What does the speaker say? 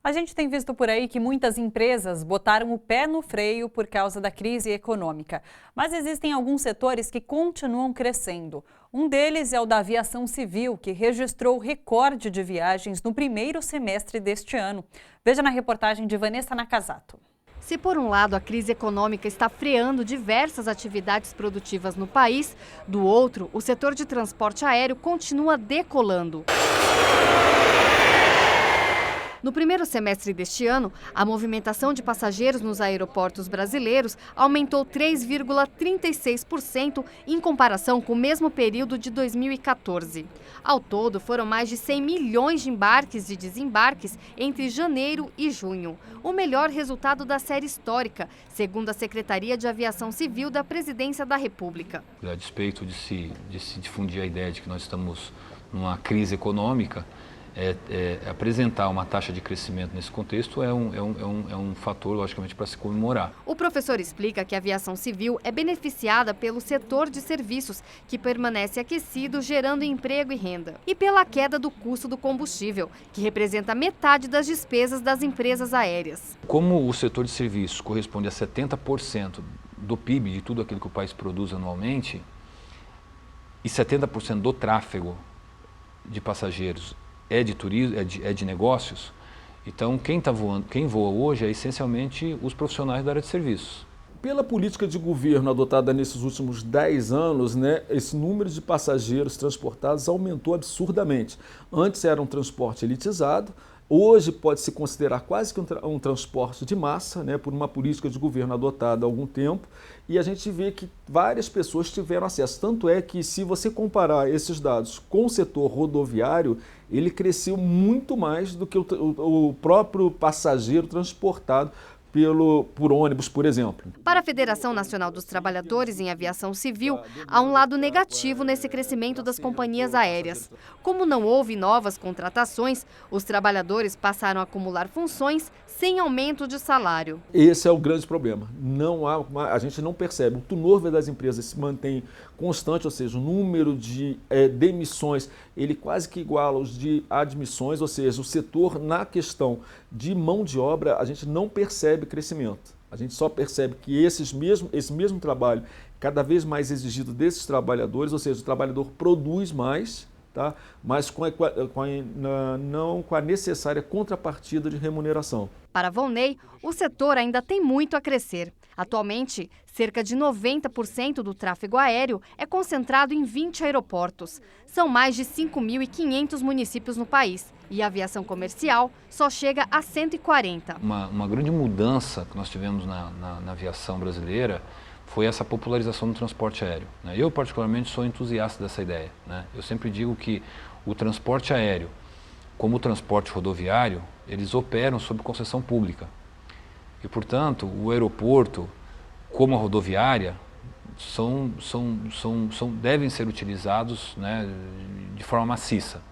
A gente tem visto por aí que muitas empresas botaram o pé no freio por causa da crise econômica. Mas existem alguns setores que continuam crescendo. Um deles é o da aviação civil, que registrou recorde de viagens no primeiro semestre deste ano. Veja na reportagem de Vanessa Nakazato. Se por um lado a crise econômica está freando diversas atividades produtivas no país, do outro, o setor de transporte aéreo continua decolando. No primeiro semestre deste ano, a movimentação de passageiros nos aeroportos brasileiros aumentou 3,36% em comparação com o mesmo período de 2014. Ao todo, foram mais de 100 milhões de embarques e desembarques entre janeiro e junho, o melhor resultado da série histórica, segundo a Secretaria de Aviação Civil da Presidência da República. A despeito de se difundir a ideia de que nós estamos numa crise econômica, apresentar uma taxa de crescimento nesse contexto é um fator, logicamente, para se comemorar. O professor explica que a aviação civil é beneficiada pelo setor de serviços, que permanece aquecido, gerando emprego e renda, e pela queda do custo do combustível, que representa metade das despesas das empresas aéreas. Como o setor de serviços corresponde a 70% do PIB, de tudo aquilo que o país produz anualmente, e 70% do tráfego de passageiros é de turismo, é de negócios, então quem voa hoje é essencialmente os profissionais da área de serviços. Pela política de governo adotada nesses últimos 10 anos, esse número de passageiros transportados aumentou absurdamente. Antes era um transporte elitizado, hoje pode se considerar quase que um transporte de massa, por uma política de governo adotada há algum tempo, e a gente vê que várias pessoas tiveram acesso. Tanto é que, se você comparar esses dados com o setor rodoviário, ele cresceu muito mais do que o próprio passageiro transportado por ônibus, por exemplo. Para a Federação Nacional dos Trabalhadores em Aviação Civil, há um lado negativo nesse crescimento das companhias aéreas. Como não houve novas contratações, os trabalhadores passaram a acumular funções sem aumento de salário. Esse é o grande problema. A gente não percebe. O turnover das empresas se mantém constante, ou seja, o número de demissões, ele quase que iguala os de admissões, ou seja, o setor, na questão de mão de obra, a gente não percebe crescimento. A gente só percebe que esse mesmo trabalho, cada vez mais exigido desses trabalhadores, ou seja, o trabalhador produz mais, mas não com a necessária contrapartida de remuneração. Para Volney, o setor ainda tem muito a crescer. Atualmente, cerca de 90% do tráfego aéreo é concentrado em 20 aeroportos. São mais de 5.500 municípios no país e a aviação comercial só chega a 140. Uma grande mudança que nós tivemos na aviação brasileira foi essa popularização do transporte aéreo. Eu, particularmente, sou entusiasta dessa ideia. Eu sempre digo que o transporte aéreo, como o transporte rodoviário, eles operam sob concessão pública. E, portanto, o aeroporto, como a rodoviária, devem ser utilizados de forma maciça.